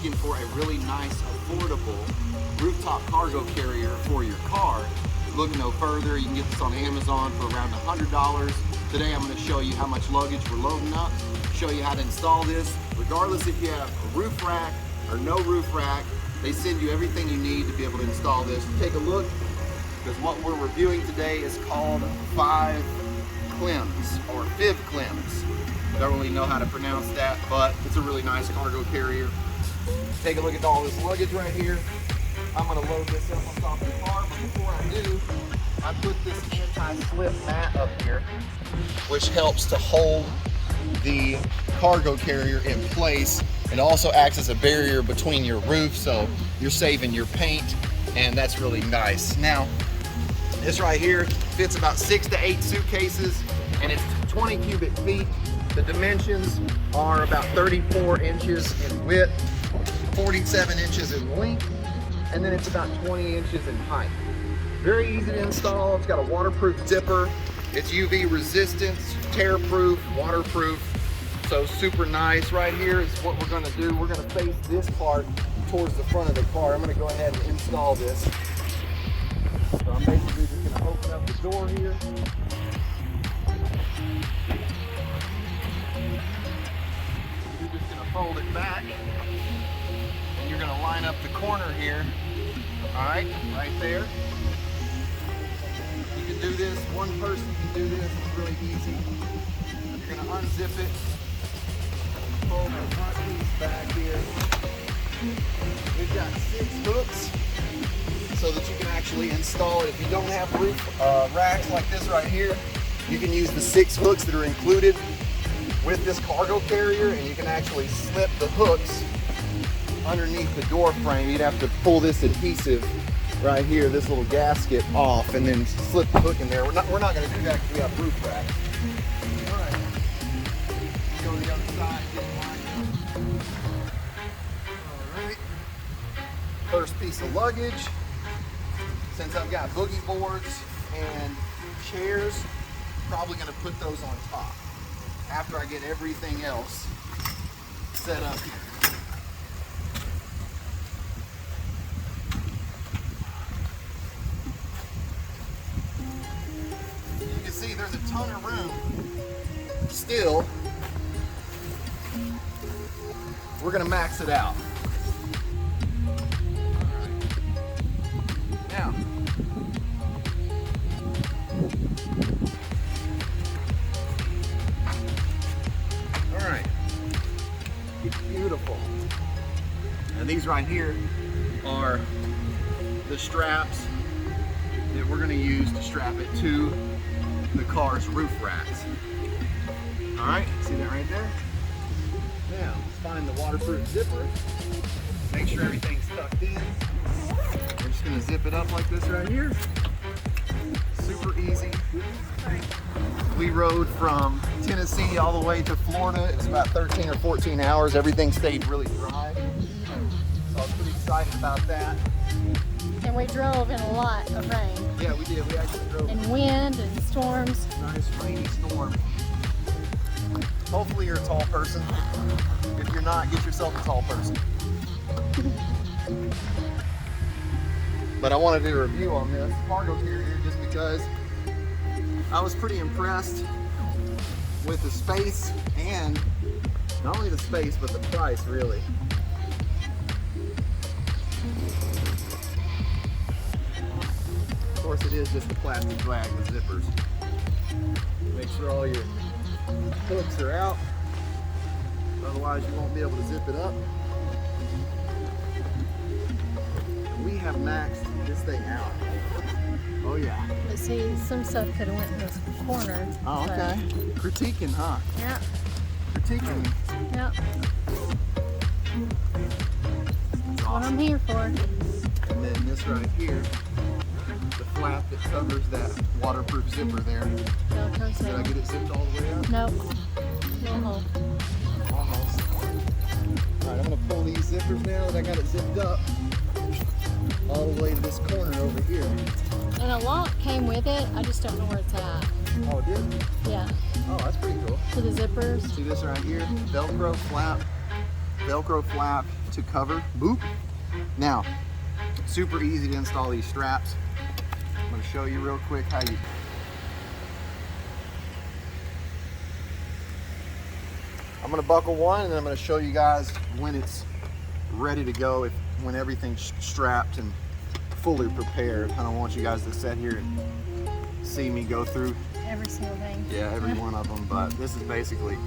looking for a really nice, affordable rooftop cargo carrier for your car, look no further. You can get this on Amazon for around $100. Today I'm going to show you how much luggage we're loading up, show you how to install this. Regardless if you have a roof rack or no roof rack, they send you everything you need to be able to install this. Take a look, because what we're reviewing today is called Fivklemnz or Fivklemnz. Don't really know how to pronounce that, but it's a really nice cargo carrier. Take a look at all this luggage right here. I'm going to load this up on top of the car, but before I do, I put this anti-slip mat up here, which helps to hold the cargo carrier in place. It also acts as a barrier between your roof, so you're saving your paint, and that's really nice. Now, this right here fits about 6 to 8 suitcases, and it's 20 cubic feet. The dimensions are about 34 inches in width, 47 inches in length, and then it's about 20 inches in height. Very easy to install. It's got a waterproof zipper. It's UV resistant, tear-proof, waterproof. So super nice. Right here is what we're going to do. We're going to face this part towards the front of the car. I'm going to go ahead and install this. So I'm basically just going to open up the door here. You're just going to fold it back, and you're going to line up the corner here. All right, right there. You can do this. One person can do this. It's really easy. You're going to unzip it. Fold the front piece back here. We've got 6 hooks so that you can actually install it. If you don't have roof racks like this right here, you can use the 6 hooks that are included with this cargo carrier, and you can actually slip the hooks underneath the door frame. You'd have to pull this adhesive right here, this little gasket off, and then slip the hook in there. We're not going to do that because we have roof racks. All right. Go to the other side. Get it lined up. All right. First piece of luggage. Since I've got boogie boards and chairs, probably going to put those on top after I get everything else set up here. You can see there's a ton of room still. We're going to max it out. Now, all right, beautiful. And these right here are the straps that we're going to use to strap it to the car's roof racks. All right, see that right there? Now, let's find the waterproof zipper. Make sure everything's tucked in. We're just going to zip it up like this right here. Super easy. We rode from Tennessee all the way to Florida. It was about 13 or 14 hours. Everything stayed really dry. So I was pretty excited about that. And we drove in a lot of rain. Yeah, we did. We actually drove. And wind and storms. Nice rainy storm. Hopefully you're a tall person. If you're not, get yourself a tall person. But I wanted to do a review on this cargo carrier just because I was pretty impressed with the space, and not only the space, but the price, really. Of course, it is just a plastic bag with zippers. Make sure all your hooks are out, otherwise you won't be able to zip it up. We have maxed this thing out. Oh yeah. But see, some stuff could have went in this corner. Oh, okay. Critiquing, huh? Yeah. Critiquing. Yep. That's what I'm here for. And then this right here, the flap that covers that waterproof zipper there. No, turn Did I get it zipped all the way up? Nope. No hole. Almost. Alright, I'm going to pull these zippers now that I got it zipped up all the way to this corner over here. And a lock came with it. I just don't know where it's at. Oh, it did? Yeah. Oh, that's pretty cool. For the zippers. See this right here? Velcro flap. Velcro flap to cover. Boop. Now, super easy to install these straps. I'm going to show you real quick how you. I'm going to buckle one, and then I'm going to show you guys when it's ready to go, when everything's strapped and fully prepared. I don't want you guys to sit here and see me go through Every single thing. yeah, every one of them, but this is basically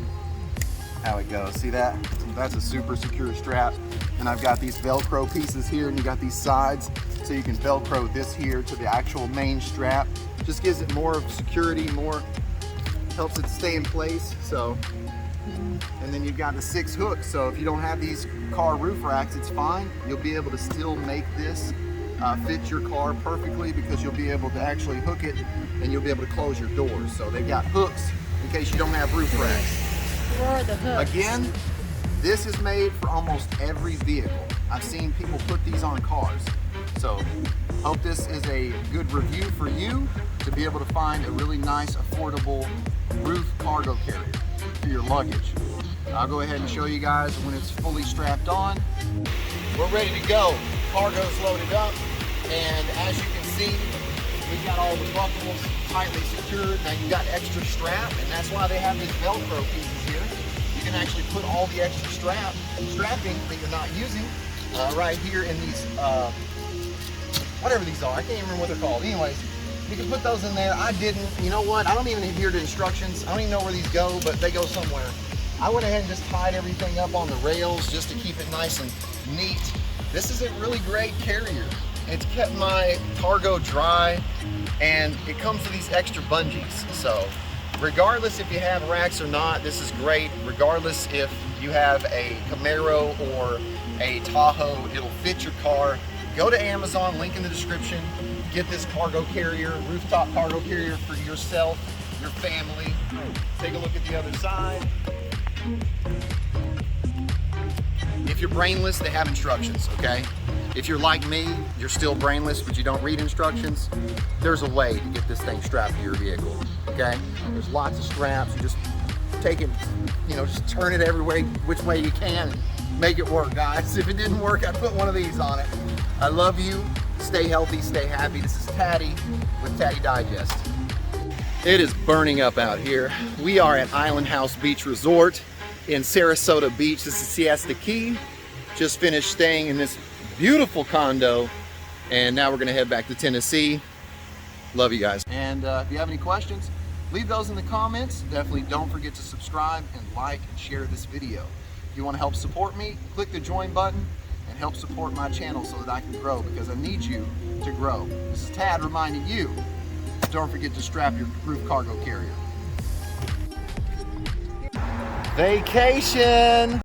how it goes. See that? That's a super secure strap. And I've got these Velcro pieces here, and you got these sides, so you can Velcro this here to the actual main strap. Just gives it more of security, helps it stay in place. So, and then you've got the 6 hooks. So if you don't have these car roof racks, it's fine. You'll be able to still make this fit your car perfectly, because you'll be able to actually hook it and you'll be able to close your doors. So they've got hooks in case you don't have roof racks. Where are the hooks? Again, this is made for almost every vehicle. I've seen people put these on cars. So hope this is a good review for you to be able to find a really nice, affordable roof cargo carrier for your luggage. I'll go ahead and show you guys when it's fully strapped on. We're ready to go. Cargo's loaded up, and as you can see, we've got all the buckles tightly secured. Now you've got extra strap, and that's why they have these Velcro pieces here. You can actually put all the extra strapping that you're not using right here in these, whatever these are. I can't even remember what they're called. Anyways, you can put those in there. I didn't. You know what? I don't even hear the instructions. I don't even know where these go, but they go somewhere. I went ahead and just tied everything up on the rails just to keep it nice and neat. This is a really great carrier. It's kept my cargo dry, and it comes with these extra bungees. So regardless if you have racks or not, this is great. Regardless if you have a Camaro or a Tahoe, it'll fit your car. Go to Amazon, link in the description. Get this cargo carrier, rooftop cargo carrier for yourself, your family. Take a look at the other side. If you're brainless, they have instructions, okay? If you're like me, you're still brainless, but you don't read instructions, there's a way to get this thing strapped to your vehicle, okay? There's lots of straps. You just take it, just turn it every way, which way you can, and make it work, guys. If it didn't work, I'd put one of these on it. I love you. Stay healthy, stay happy. This is Taddy with Taddy Digest. It is burning up out here. We are at Island House Beach Resort in Sarasota Beach. This is Siesta Key. Just finished staying in this beautiful condo, and now we're gonna head back to Tennessee. Love you guys. And if you have any questions, leave those in the comments. Definitely don't forget to subscribe and like and share this video. If you want to help support me, click the join button and help support my channel so that I can grow, because I need you to grow. This is Tad reminding you, don't forget to strap your roof cargo carrier. Vacation!